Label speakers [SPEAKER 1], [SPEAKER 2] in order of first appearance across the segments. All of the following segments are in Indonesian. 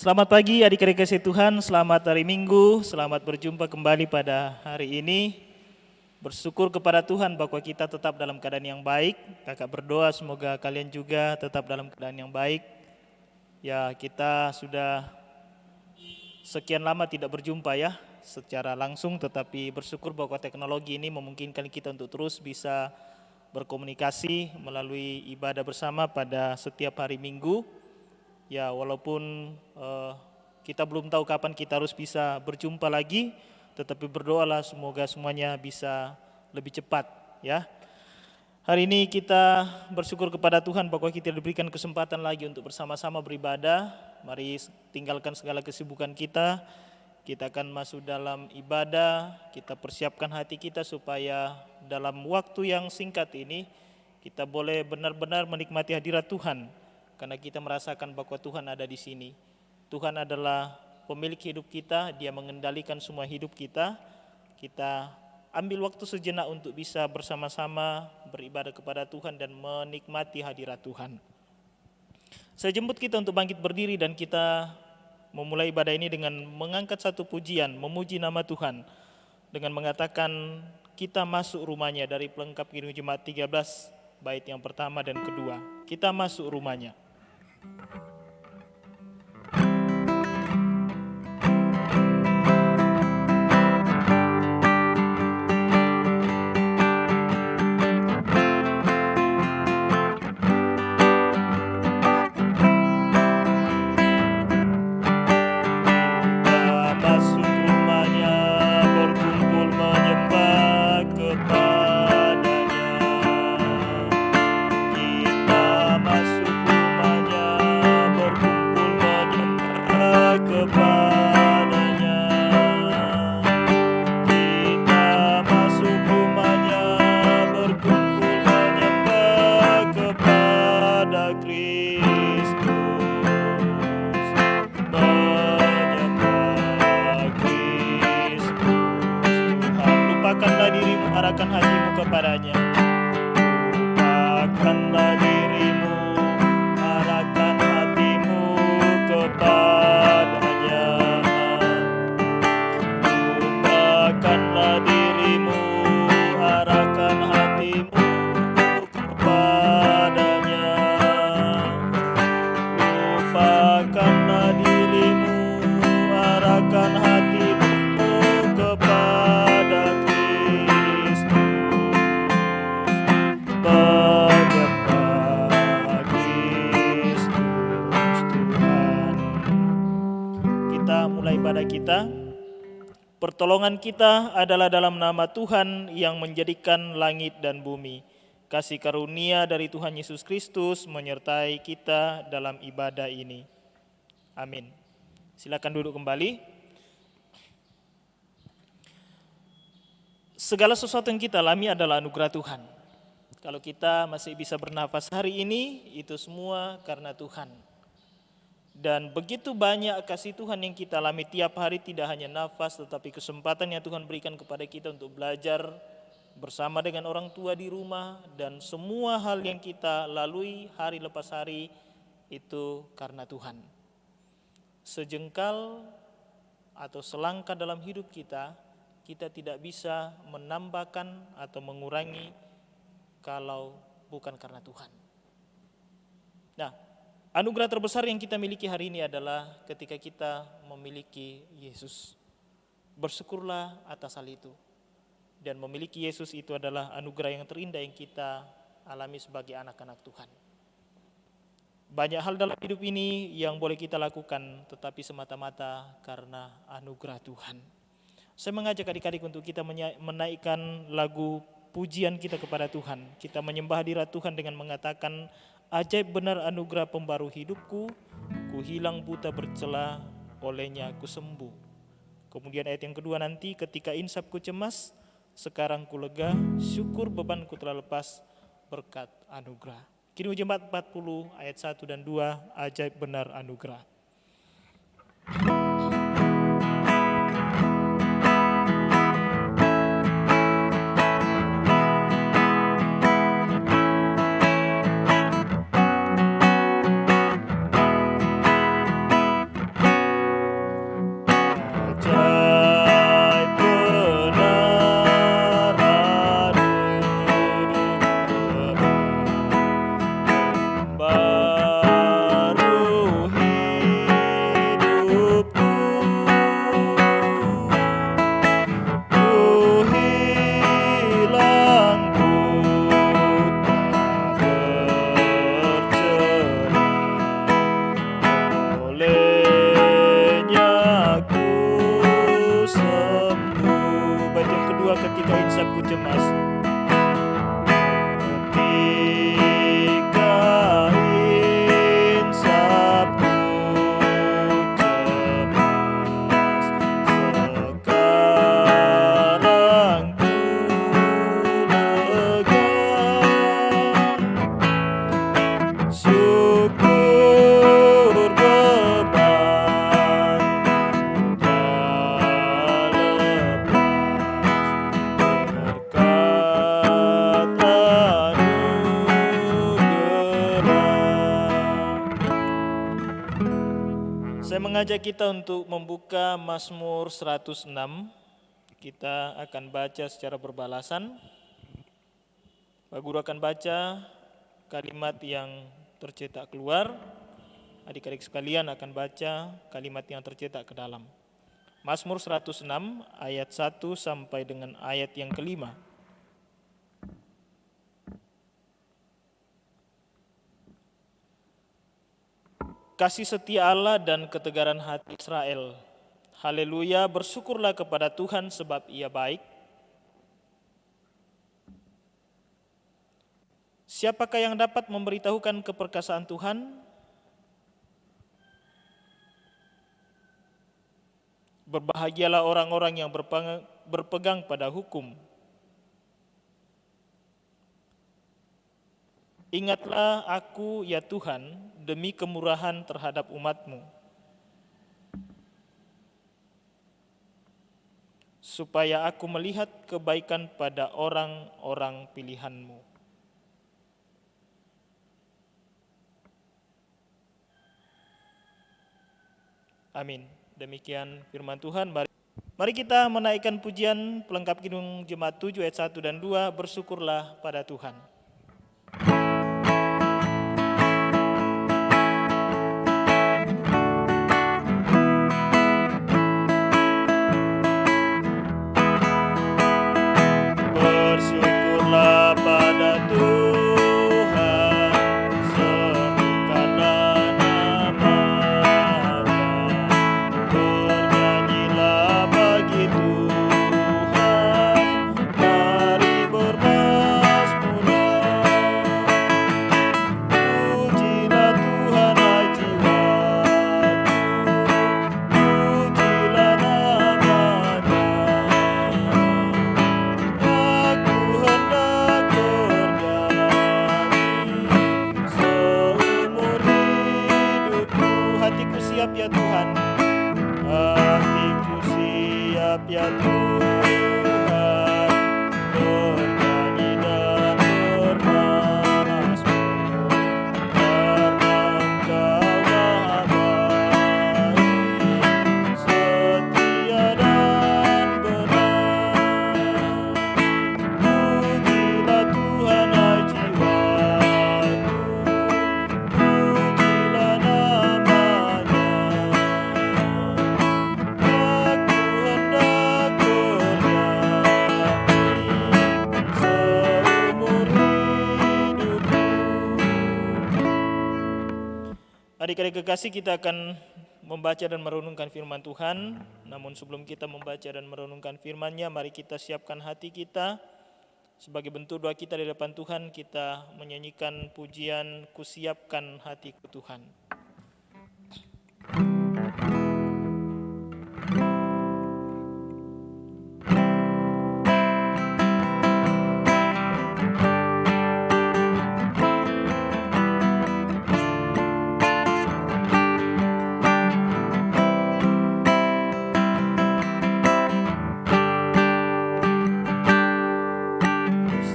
[SPEAKER 1] Selamat pagi adik-adik kasih Tuhan, selamat hari Minggu, selamat berjumpa kembali pada hari ini. Bersyukur kepada Tuhan bahwa kita tetap dalam keadaan yang baik. Kakak berdoa semoga kalian juga tetap dalam keadaan yang baik. Ya, kita sudah sekian lama tidak berjumpa ya secara langsung, tetapi bersyukur bahwa teknologi ini memungkinkan kita untuk terus bisa berkomunikasi melalui ibadah bersama pada setiap hari Minggu. Ya, walaupun kita belum tahu kapan kita harus bisa berjumpa lagi, tetapi berdoalah semoga semuanya bisa lebih cepat ya. Hari ini kita bersyukur kepada Tuhan bahwa kita diberikan kesempatan lagi untuk bersama-sama beribadah. Mari tinggalkan segala kesibukan kita. Kita akan masuk dalam ibadah, kita persiapkan hati kita supaya dalam waktu yang singkat ini kita boleh benar-benar menikmati hadirat Tuhan. Karena kita merasakan bahwa Tuhan ada di sini. Tuhan adalah pemilik hidup kita, Dia mengendalikan semua hidup kita. Kita ambil waktu sejenak untuk bisa bersama-sama beribadah kepada Tuhan dan menikmati hadirat Tuhan. Saya jemput kita untuk bangkit berdiri dan kita memulai ibadah ini dengan mengangkat satu pujian, memuji nama Tuhan. Dengan mengatakan kita masuk rumahnya dari pelengkap Kidung Jemaat 13, bait yang pertama dan kedua. Kita masuk rumahnya. Arahkan hatimu kepadanya. Lupakanlah dirimu, arahkan hatimu kepadanya. Lupakanlah dirimu, arahkan hatimu kepadanya. Lupakanlah dirimu, arahkan hatimu kepada ibadah kita. Pertolongan kita adalah dalam nama Tuhan yang menjadikan langit dan bumi. Kasih karunia dari Tuhan Yesus Kristus menyertai kita dalam ibadah ini. Amin. Silakan duduk kembali. Segala sesuatu yang kita alami adalah anugerah Tuhan. Kalau kita masih bisa bernafas hari ini, itu semua karena Tuhan. Dan begitu banyak kasih Tuhan yang kita alami tiap hari, tidak hanya nafas tetapi kesempatan yang Tuhan berikan kepada kita untuk belajar bersama dengan orang tua di rumah, dan semua hal yang kita lalui hari lepas hari itu karena Tuhan. Sejengkal atau selangkah dalam hidup kita, kita tidak bisa menambahkan atau mengurangi kalau bukan karena Tuhan. Nah, anugerah terbesar yang kita miliki hari ini adalah ketika kita memiliki Yesus. Bersyukurlah atas hal itu. Dan memiliki Yesus itu adalah anugerah yang terindah yang kita alami sebagai anak-anak Tuhan. Banyak hal dalam hidup ini yang boleh kita lakukan, tetapi semata-mata karena anugerah Tuhan. Saya mengajak adik-adik untuk kita menaikkan lagu pujian kita kepada Tuhan. Kita menyembah hadirat Tuhan dengan mengatakan, ajaib benar anugerah pembaru hidupku, ku hilang buta bercela, olehnya ku sembuh. Kemudian ayat yang kedua nanti, ketika insapku cemas, sekarang ku lega, syukur bebanku telah lepas berkat anugerah. Kidung Jemaat 40 ayat 1 dan 2, ajaib benar anugerah. mengajak kita untuk membuka Mazmur 106. Kita akan baca secara berbalasan. Pak Guru akan baca kalimat yang tercetak keluar. Adik-adik sekalian akan baca kalimat yang tercetak ke dalam. Mazmur 106 ayat 1 sampai dengan ayat yang kelima. Kasih setia Allah dan ketegaran hati Israel. Haleluya, bersyukurlah kepada Tuhan sebab Ia baik. Siapakah yang dapat memberitahukan keperkasaan Tuhan? Berbahagialah orang-orang yang berpegang pada hukum. Ingatlah aku, ya Tuhan, demi kemurahan terhadap umat-Mu, supaya aku melihat kebaikan pada orang-orang pilihan-Mu. Amin. Demikian firman Tuhan. Mari kita menaikkan pujian pelengkap Kidung Jemaat 7 ayat 1 dan 2, bersyukurlah pada Tuhan. Bersyukurlah pada Tuhan, serukanlah namanya, bernyanyilah bagi Tuhan, mari bermazmuran. Pujilah Tuhan hai jiwaku, pujilah namanya. Aku hendak bernyanyi seumur hidupku. Hatiku siap ya Tuhan, hatiku siap ya Tuhan, bernyanyi dan bermazmur, karena Engkaulah baik, setia dan benar. Pujilah Tuhan hai jiwaku, pujilah namanya. Aku hendak bernyanyi seumur hidupku. Adik-adik kekasih, kita akan membaca dan merenungkan firman Tuhan. Namun sebelum kita membaca dan merenungkan firman-Nya, mari kita siapkan hati kita. Sebagai bentuk doa kita di depan Tuhan, kita menyanyikan pujian Kusiapkan Hatiku Tuhan.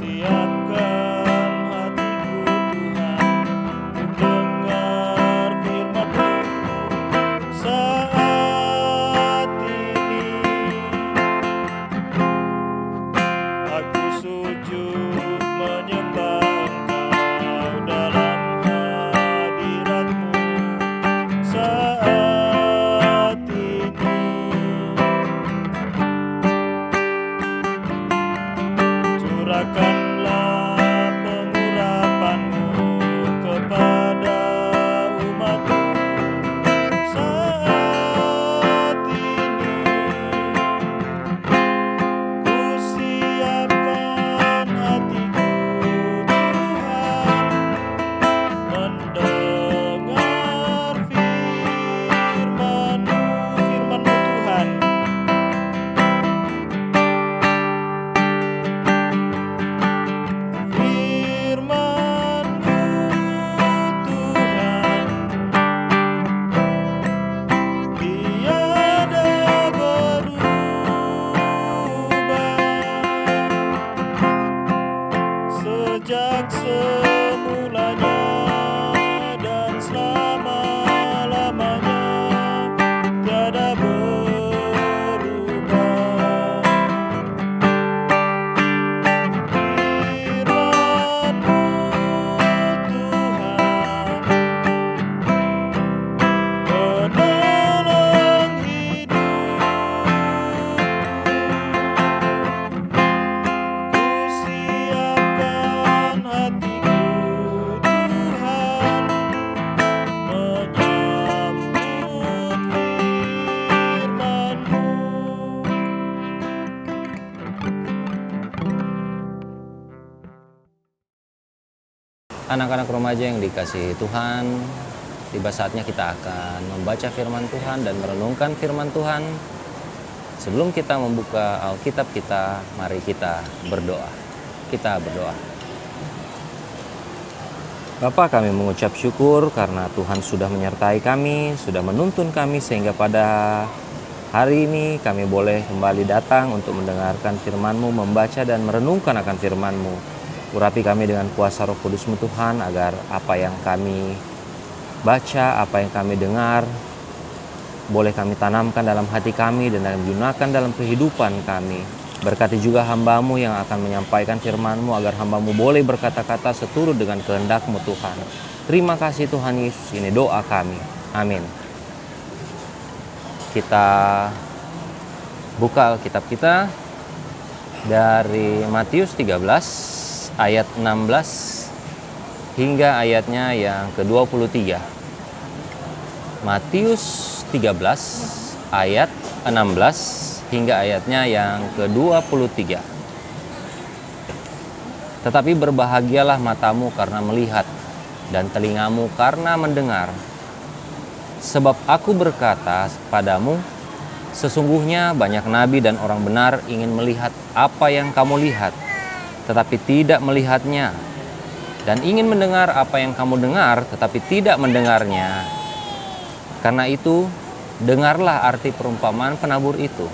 [SPEAKER 1] Siapkan hatiku Tuhan, untuk dengar
[SPEAKER 2] Anak-anak remaja yang dikasihi Tuhan, tiba saatnya kita akan membaca firman Tuhan dan merenungkan firman Tuhan. Sebelum kita membuka Alkitab kita, mari kita berdoa. Kita berdoa. Bapa, kami mengucap syukur karena Tuhan sudah menyertai kami, sudah menuntun kami sehingga pada hari ini kami boleh kembali datang untuk mendengarkan firman-Mu, membaca dan merenungkan akan firman-Mu. Urapi kami dengan kuasa Roh Kudus-Mu Tuhan, agar apa yang kami baca, apa yang kami dengar, boleh kami tanamkan dalam hati kami dan gunakan dalam kehidupan kami. Berkati juga hamba-Mu yang akan menyampaikan firman-Mu, agar hamba-Mu boleh berkata-kata seturut dengan kehendak-Mu Tuhan. Terima kasih Tuhan Yesus, ini doa kami. Amin. Kita buka Alkitab kita dari Matius 13 ayat 16 hingga ayatnya yang ke-23. Matius 13 ayat 16 hingga ayatnya yang ke-23. Tetapi berbahagialah matamu karena melihat dan telingamu karena mendengar. Sebab aku berkata padamu, sesungguhnya banyak nabi dan orang benar ingin melihat apa yang kamu lihat, tetapi tidak melihatnya, dan ingin mendengar apa yang kamu dengar, tetapi tidak mendengarnya. Karena itu, dengarlah arti perumpamaan penabur itu.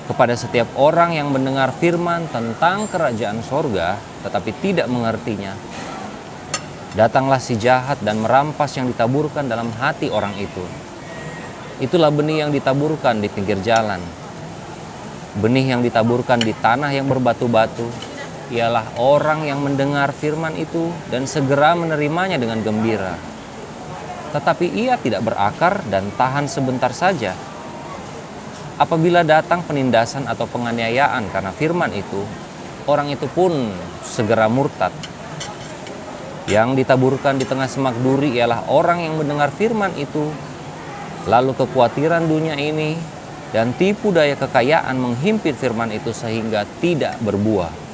[SPEAKER 2] Kepada setiap orang yang mendengar firman tentang kerajaan sorga, tetapi tidak mengertinya, datanglah si jahat dan merampas yang ditaburkan dalam hati orang itu. Itulah benih yang ditaburkan di pinggir jalan. Benih yang ditaburkan di tanah yang berbatu-batu ialah orang yang mendengar firman itu dan segera menerimanya dengan gembira. Tetapi ia tidak berakar dan tahan sebentar saja. Apabila datang penindasan atau penganiayaan karena firman itu, orang itu pun segera murtad. Yang ditaburkan di tengah semak duri ialah orang yang mendengar firman itu, lalu kekhawatiran dunia ini dan tipu daya kekayaan menghimpit firman itu sehingga tidak berbuah.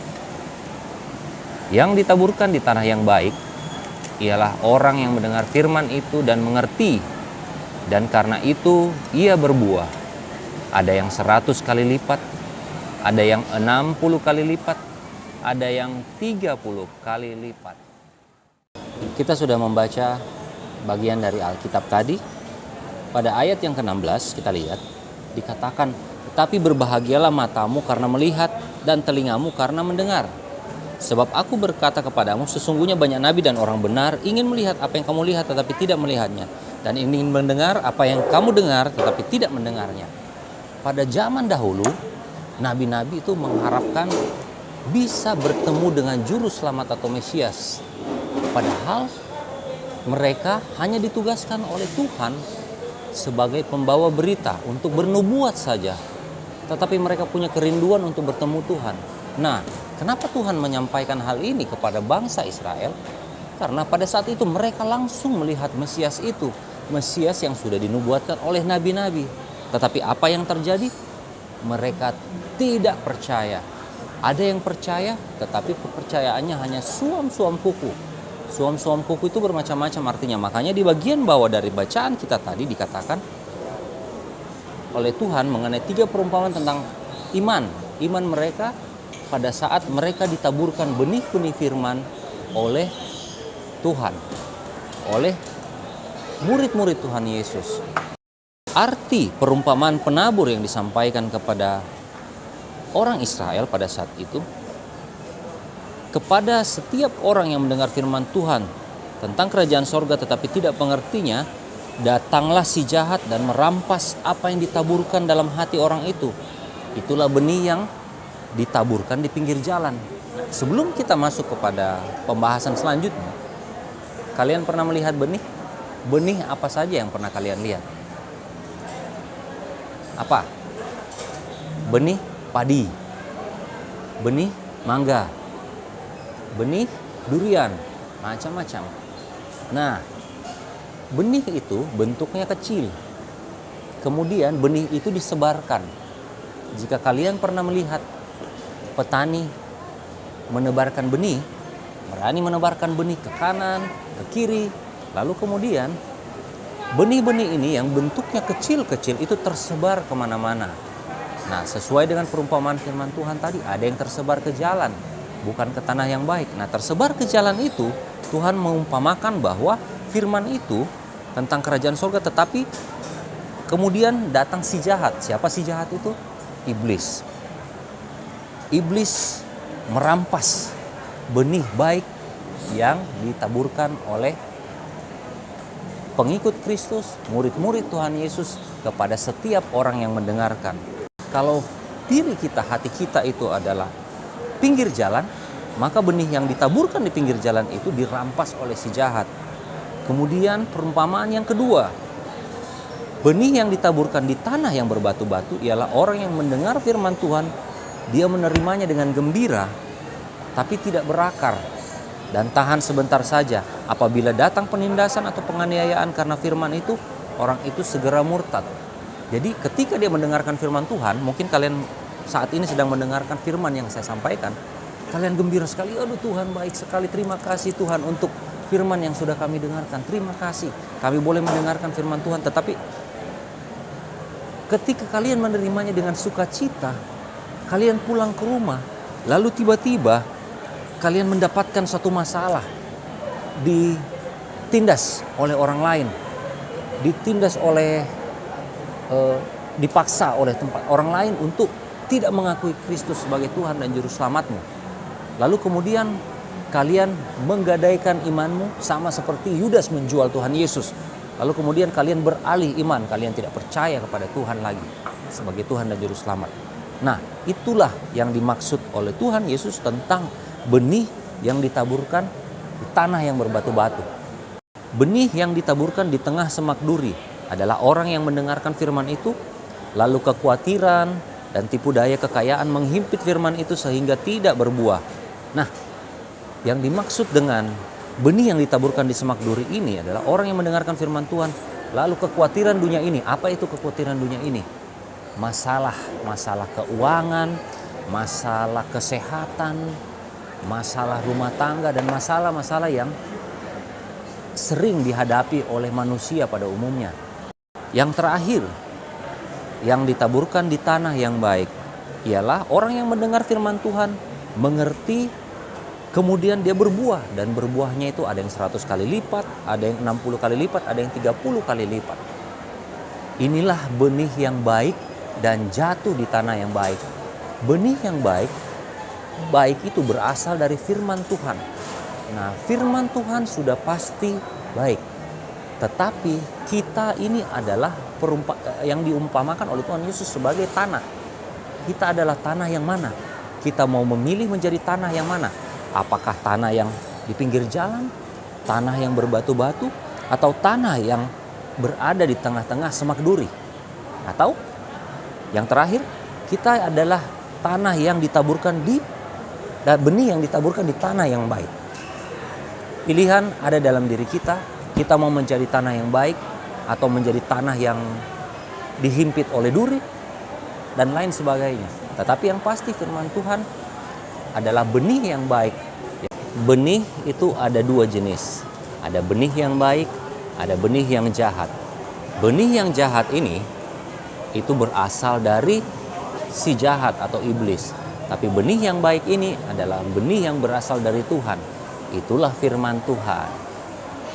[SPEAKER 2] Yang ditaburkan di tanah yang baik ialah orang yang mendengar firman itu dan mengerti, dan karena itu ia berbuah. Ada yang 100 kali lipat, ada yang 60 kali lipat, ada yang 30 kali lipat. Kita sudah membaca bagian dari Alkitab tadi. Pada ayat yang ke-16 kita lihat dikatakan, tetapi berbahagialah matamu karena melihat dan telingamu karena mendengar. Sebab aku berkata kepadamu, sesungguhnya banyak nabi dan orang benar ingin melihat apa yang kamu lihat tetapi tidak melihatnya, dan ingin mendengar apa yang kamu dengar tetapi tidak mendengarnya. Pada zaman dahulu, nabi-nabi itu mengharapkan bisa bertemu dengan juru selamat atau Mesias. Padahal mereka hanya ditugaskan oleh Tuhan sebagai pembawa berita untuk bernubuat saja. Tetapi mereka punya kerinduan untuk bertemu Tuhan. Nah, kenapa Tuhan menyampaikan hal ini kepada bangsa Israel? Karena pada saat itu mereka langsung melihat Mesias itu. Mesias yang sudah dinubuatkan oleh nabi-nabi. Tetapi apa yang terjadi? Mereka tidak percaya. Ada yang percaya, tetapi kepercayaannya hanya suam-suam kuku. Suam-suam kuku itu bermacam-macam artinya. Makanya di bagian bawah dari bacaan kita tadi dikatakan oleh Tuhan mengenai 3 perumpamaan tentang iman. Iman mereka pada saat mereka ditaburkan benih-benih firman oleh Tuhan, oleh murid-murid Tuhan Yesus. Arti perumpamaan penabur yang disampaikan kepada orang Israel pada saat itu, kepada setiap orang yang mendengar firman Tuhan tentang kerajaan sorga tetapi tidak mengertinya, datanglah si jahat dan merampas apa yang ditaburkan dalam hati orang itu. Itulah benih yang ditaburkan di pinggir jalan. Sebelum kita masuk kepada pembahasan selanjutnya, kalian pernah melihat benih? Benih apa saja yang pernah kalian lihat? Apa? Benih padi, benih mangga, benih durian, macam-macam. Nah, benih itu bentuknya kecil. Kemudian benih itu disebarkan. Jika kalian pernah melihat petani menebarkan benih, berani menebarkan benih ke kanan, ke kiri. Lalu kemudian benih-benih ini yang bentuknya kecil-kecil itu tersebar kemana-mana. Nah, sesuai dengan perumpamaan firman Tuhan tadi, ada yang tersebar ke jalan, bukan ke tanah yang baik. Nah, tersebar ke jalan itu, Tuhan mengumpamakan bahwa firman itu tentang kerajaan surga, tetapi kemudian datang si jahat. Siapa si jahat itu? Iblis. Iblis merampas benih baik yang ditaburkan oleh pengikut Kristus, murid-murid Tuhan Yesus kepada setiap orang yang mendengarkan. Kalau diri kita, hati kita itu adalah pinggir jalan, maka benih yang ditaburkan di pinggir jalan itu dirampas oleh si jahat. Kemudian perumpamaan yang kedua, benih yang ditaburkan di tanah yang berbatu-batu ialah orang yang mendengar firman Tuhan, dia menerimanya dengan gembira, tapi tidak berakar dan tahan sebentar saja. Apabila datang penindasan atau penganiayaan karena firman itu, orang itu segera murtad. Jadi ketika dia mendengarkan firman Tuhan, mungkin kalian saat ini sedang mendengarkan firman yang saya sampaikan, kalian gembira sekali, aduh Tuhan baik sekali, terima kasih Tuhan untuk firman yang sudah kami dengarkan, terima kasih kami boleh mendengarkan firman Tuhan. Tetapi ketika kalian menerimanya dengan sukacita, kalian pulang ke rumah, lalu tiba-tiba kalian mendapatkan suatu masalah, ditindas oleh orang lain, ditindas oleh, dipaksa oleh orang lain untuk tidak mengakui Kristus sebagai Tuhan dan Juru Selamatmu. Lalu kemudian kalian menggadaikan imanmu sama seperti Yudas menjual Tuhan Yesus. Lalu kemudian kalian beralih iman, kalian tidak percaya kepada Tuhan lagi sebagai Tuhan dan Juru Selamat. Nah, itulah yang dimaksud oleh Tuhan Yesus tentang benih yang ditaburkan di tanah yang berbatu-batu. Benih yang ditaburkan di tengah semak duri adalah orang yang mendengarkan firman itu, lalu kekhawatiran dan tipu daya kekayaan menghimpit firman itu sehingga tidak berbuah. Nah, yang dimaksud dengan benih yang ditaburkan di semak duri ini adalah orang yang mendengarkan firman Tuhan, lalu kekhawatiran dunia ini. Apa itu kekhawatiran dunia ini? Masalah keuangan, masalah kesehatan, masalah rumah tangga, dan masalah-masalah yang sering dihadapi oleh manusia pada umumnya. Yang terakhir, yang ditaburkan di tanah yang baik ialah orang yang mendengar firman Tuhan, mengerti, kemudian dia berbuah, dan berbuahnya itu ada yang 100 kali lipat, ada yang 60 kali lipat, ada yang 30 kali lipat. Inilah benih yang baik dan jatuh di tanah yang baik. Benih yang baik itu berasal dari firman Tuhan. Nah, firman Tuhan sudah pasti baik. Tetapi kita ini adalah yang diumpamakan oleh Tuhan Yesus sebagai tanah. Kita adalah tanah yang mana? Kita mau memilih menjadi tanah yang mana? Apakah tanah yang di pinggir jalan, tanah yang berbatu-batu, atau tanah yang berada di tengah-tengah semak duri? Atau yang terakhir, kita adalah tanah yang ditaburkan dan benih yang ditaburkan di tanah yang baik. Pilihan ada dalam diri kita. Kita mau menjadi tanah yang baik atau menjadi tanah yang dihimpit oleh duri dan lain sebagainya. Tetapi yang pasti firman Tuhan adalah benih yang baik. Benih itu ada dua jenis. Ada benih yang baik, ada benih yang jahat. Benih yang jahat ini itu berasal dari si jahat atau iblis. Tapi benih yang baik ini adalah benih yang berasal dari Tuhan. Itulah firman Tuhan.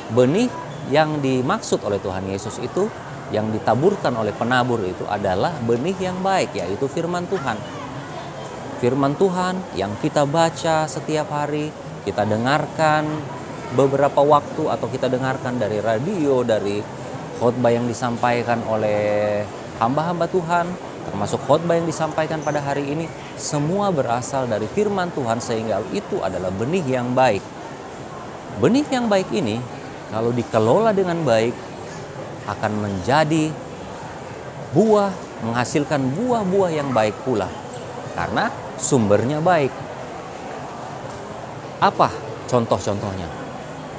[SPEAKER 2] Benih yang dimaksud oleh Tuhan Yesus itu, yang ditaburkan oleh penabur itu adalah benih yang baik, yaitu firman Tuhan. Firman Tuhan yang kita baca setiap hari, kita dengarkan beberapa waktu, atau kita dengarkan dari radio, dari khotbah yang disampaikan oleh hamba-hamba Tuhan, termasuk khotbah yang disampaikan pada hari ini, semua berasal dari firman Tuhan, sehingga itu adalah benih yang baik. Benih yang baik ini kalau dikelola dengan baik akan menjadi buah, menghasilkan buah-buah yang baik pula, karena sumbernya baik. Apa contoh-contohnya?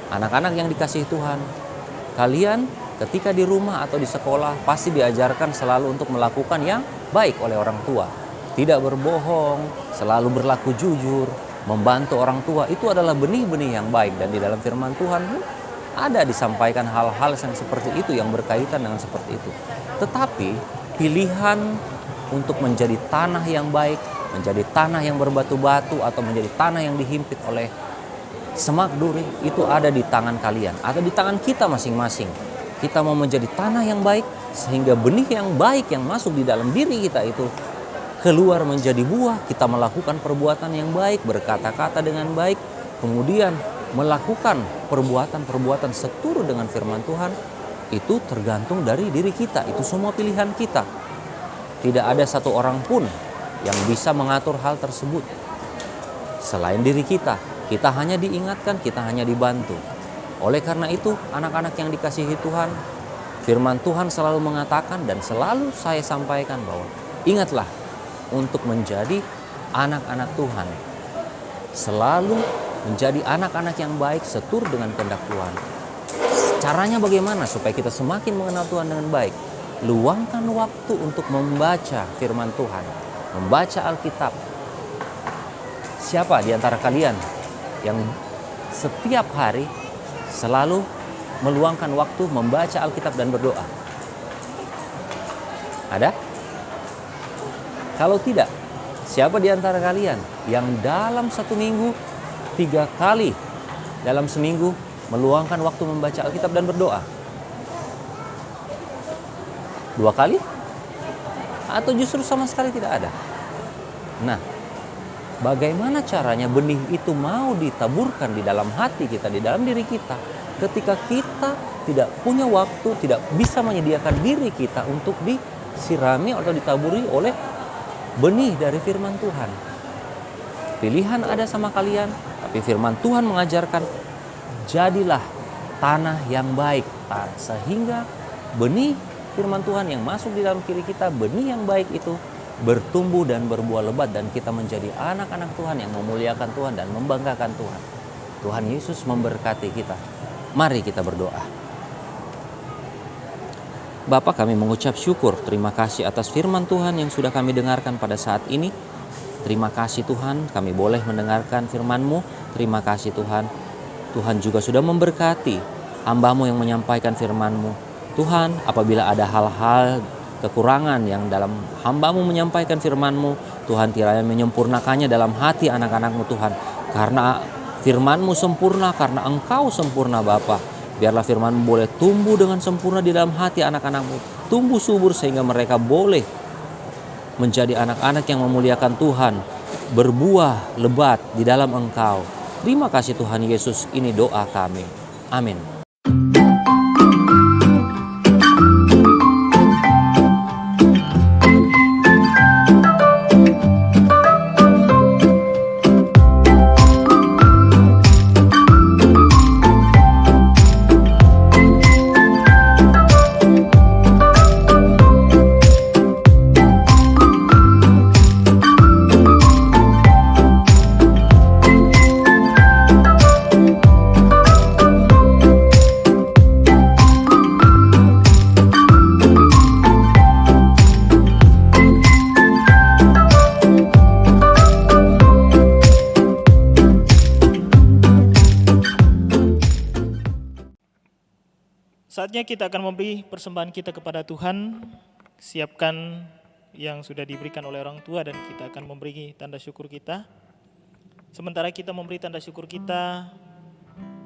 [SPEAKER 2] Anak-anak yang dikasihi Tuhan, kalian ketika di rumah atau di sekolah pasti diajarkan selalu untuk melakukan yang baik oleh orang tua. Tidak berbohong, selalu berlaku jujur, membantu orang tua, itu adalah benih-benih yang baik. Dan di dalam firman Tuhan pun ada disampaikan hal-hal yang seperti itu, yang berkaitan dengan seperti itu. Tetapi pilihan untuk menjadi tanah yang baik, menjadi tanah yang berbatu-batu, atau menjadi tanah yang dihimpit oleh semak duri, itu ada di tangan kalian atau di tangan kita masing-masing. Kita mau menjadi tanah yang baik, sehingga benih yang baik yang masuk di dalam diri kita itu keluar menjadi buah. Kita melakukan perbuatan yang baik, berkata-kata dengan baik, kemudian melakukan perbuatan-perbuatan seturut dengan firman Tuhan. Itu tergantung dari diri kita, itu semua pilihan kita. Tidak ada satu orang pun yang bisa mengatur hal tersebut selain diri kita. Kita hanya diingatkan, kita hanya dibantu. Oleh karena itu, anak-anak yang dikasihi Tuhan, firman Tuhan selalu mengatakan, dan selalu saya sampaikan, bahwa ingatlah untuk menjadi anak-anak Tuhan, selalu menjadi anak-anak yang baik seturut dengan kehendak Tuhan. Caranya bagaimana supaya kita semakin mengenal Tuhan dengan baik? Luangkan waktu untuk membaca firman Tuhan, membaca Alkitab. Siapa di antara kalian yang setiap hari selalu meluangkan waktu membaca Alkitab dan berdoa? Ada? Kalau tidak, siapa di antara kalian yang dalam satu minggu 3 kali dalam seminggu meluangkan waktu membaca Alkitab dan berdoa? 2 kali? Atau justru sama sekali tidak ada? Nah, bagaimana caranya benih itu mau ditaburkan di dalam hati kita, di dalam diri kita, ketika kita tidak punya waktu, tidak bisa menyediakan diri kita untuk disirami atau ditaburi oleh benih dari firman Tuhan. Pilihan ada sama kalian, tapi firman Tuhan mengajarkan, jadilah tanah yang baik, sehingga benih firman Tuhan yang masuk di dalam diri kita, benih yang baik itu bertumbuh dan berbuah lebat, dan kita menjadi anak-anak Tuhan yang memuliakan Tuhan dan membanggakan Tuhan. Tuhan Yesus memberkati kita. Mari kita berdoa. Bapa, kami mengucap syukur, terima kasih atas firman Tuhan yang sudah kami dengarkan pada saat ini. Terima kasih Tuhan, kami boleh mendengarkan firman-Mu. Terima kasih Tuhan. Tuhan juga sudah memberkati hamba-Mu yang menyampaikan firman-Mu. Tuhan, apabila ada hal-hal kekurangan yang dalam hamba-Mu menyampaikan firman-Mu, Tuhan kiranya menyempurnakannya dalam hati anak-anak-Mu Tuhan. Karena firman-Mu sempurna, karena Engkau sempurna Bapa. Biarlah firman-Mu boleh tumbuh dengan sempurna di dalam hati anak-anak-Mu. Tumbuh subur sehingga mereka boleh menjadi anak-anak yang memuliakan Tuhan, berbuah lebat di dalam Engkau. Terima kasih Tuhan Yesus, ini doa kami. Amin.
[SPEAKER 1] Saatnya kita akan memberi persembahan kita kepada Tuhan. Siapkan yang sudah diberikan oleh orang tua dan kita akan memberi tanda syukur kita. Sementara kita memberi tanda syukur kita,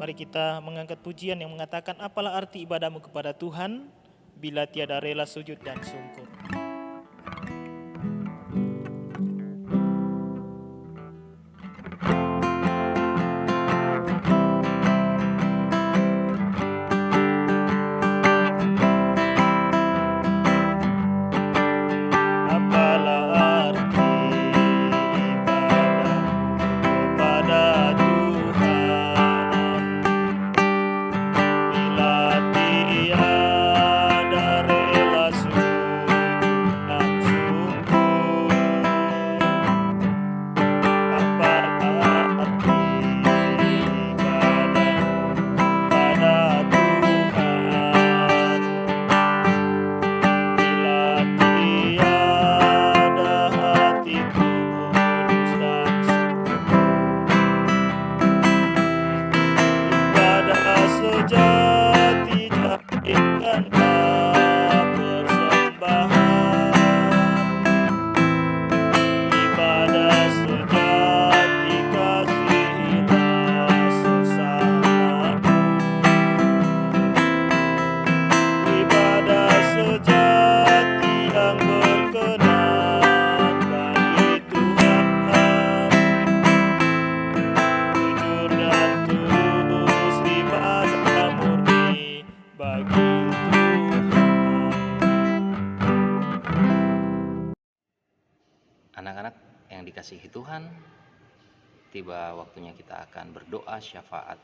[SPEAKER 1] mari kita mengangkat pujian yang mengatakan, apalah arti ibadahmu kepada Tuhan bila tiada rela sujud dan sungkur. Engkau persembahan, ibadah sejati kasihilah sesamamu, ibadah sejati yang berkenan bagi Tuhan, jujur dan tulus ibadah murni bagi Tuhan.
[SPEAKER 2] Anak-anak yang dikasihi Tuhan, tiba waktunya kita akan berdoa syafaat.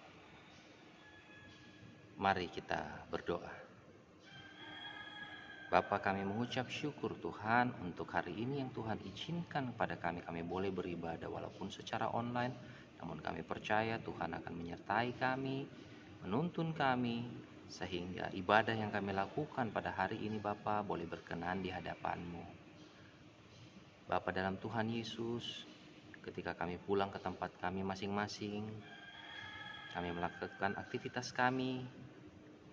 [SPEAKER 2] Mari kita berdoa. Bapa, kami mengucap syukur Tuhan untuk hari ini yang Tuhan izinkan kepada kami. Kami boleh beribadah walaupun secara online, namun kami percaya Tuhan akan menyertai kami, menuntun kami, sehingga ibadah yang kami lakukan pada hari ini Bapa boleh berkenan di hadapan-Mu. Bapa dalam Tuhan Yesus, ketika kami pulang ke tempat kami masing-masing, kami melakukan aktivitas kami,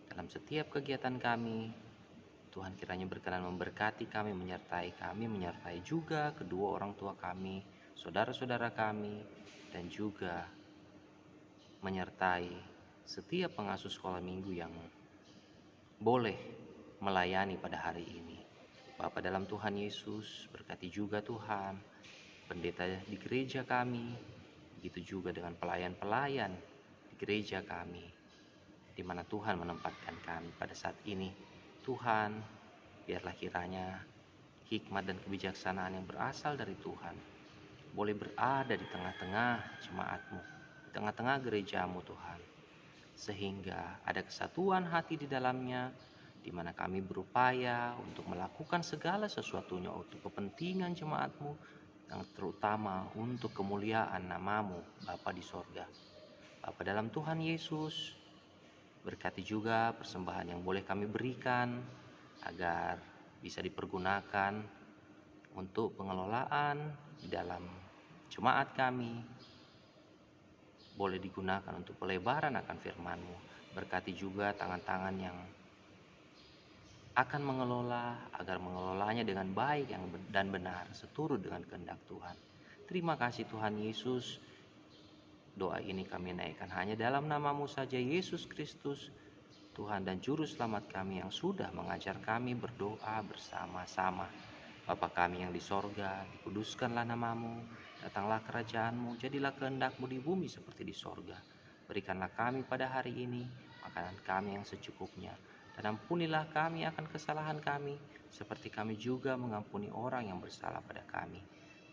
[SPEAKER 2] dalam setiap kegiatan kami, Tuhan kiranya berkenan memberkati kami, menyertai juga kedua orang tua kami, saudara-saudara kami, dan juga menyertai setiap pengasuh sekolah minggu yang boleh melayani pada hari ini. Bapa dalam Tuhan Yesus, berkati juga Tuhan pendeta di gereja kami, begitu juga dengan pelayan-pelayan di gereja kami, di mana Tuhan menempatkan kami pada saat ini. Tuhan, biarlah kiranya hikmat dan kebijaksanaan yang berasal dari Tuhan boleh berada di tengah-tengah jemaat-Mu, di tengah-tengah gereja-Mu Tuhan, sehingga ada kesatuan hati di dalamnya, di mana kami berupaya untuk melakukan segala sesuatunya untuk kepentingan jemaat-Mu, yang terutama untuk kemuliaan nama-Mu Bapa di sorga. Bapa dalam Tuhan Yesus, berkati juga persembahan yang boleh kami berikan, agar bisa dipergunakan untuk pengelolaan di dalam jemaat kami, boleh digunakan untuk pelebaran akan firman-Mu. Berkati juga tangan-tangan yang akan mengelola, agar mengelolanya dengan baik dan benar, seturut dengan kehendak Tuhan. Terima kasih Tuhan Yesus. Doa ini kami naikkan hanya dalam nama-Mu saja, Yesus Kristus, Tuhan dan Juru Selamat kami, yang sudah mengajar kami berdoa bersama-sama. Bapa kami yang di sorga, dikuduskanlah nama-Mu, datanglah kerajaan-Mu, jadilah kehendak-Mu di bumi seperti di sorga. Berikanlah kami pada hari ini makanan kami yang secukupnya, dan ampunilah kami akan kesalahan kami, seperti kami juga mengampuni orang yang bersalah pada kami.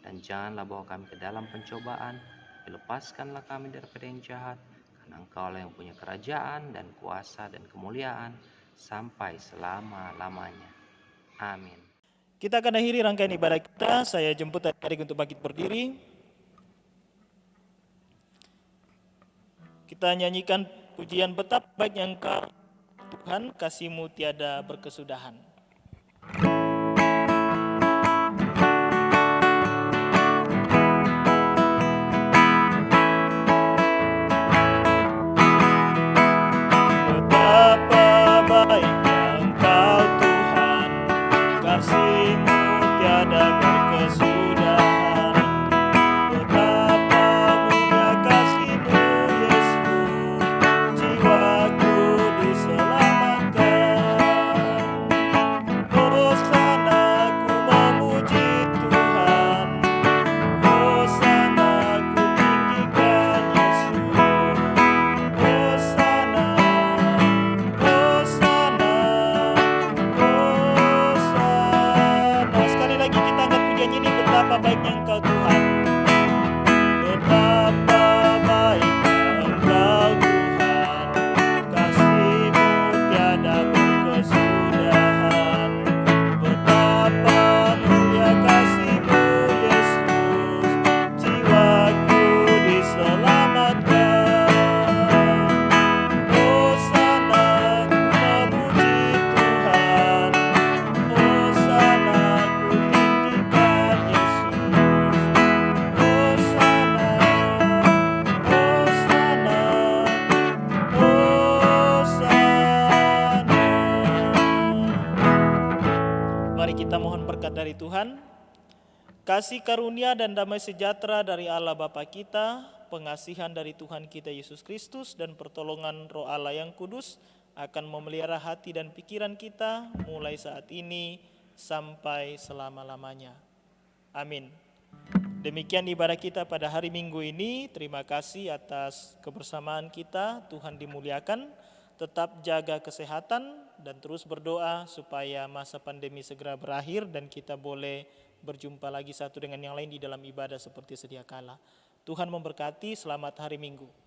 [SPEAKER 2] Dan janganlah bawa kami ke dalam pencobaan, lepaskanlah kami daripada yang jahat, karena Engkau-lah yang punya kerajaan dan kuasa dan kemuliaan sampai selama-lamanya. Amin.
[SPEAKER 1] Kita akan akhiri rangkaian ibadah kita. Saya jemput adik-adik untuk bangkit berdiri. Kita nyanyikan pujian betapa baiknya Engkau Tuhan, kasih-Mu tiada berkesudahan. Betapa baiknya Engkau Tuhan, kasih-Mu tiada berkesudahan. Betapa mulia kasih-Mu Yesus, jiwaku diselamatkan. Rahmat dari Tuhan, kasih karunia dan damai sejahtera dari Allah Bapa kita, pengasihan dari Tuhan kita Yesus Kristus, dan pertolongan Roh Allah yang kudus akan memelihara hati dan pikiran kita mulai saat ini sampai selama-lamanya. Amin. Demikian ibadah kita pada hari Minggu ini. Terima kasih atas kebersamaan kita. Tuhan dimuliakan. Tetap jaga kesehatan dan terus berdoa supaya masa pandemi segera berakhir dan kita boleh berjumpa lagi satu dengan yang lain di dalam ibadah seperti sedia kala. Tuhan memberkati, selamat hari Minggu.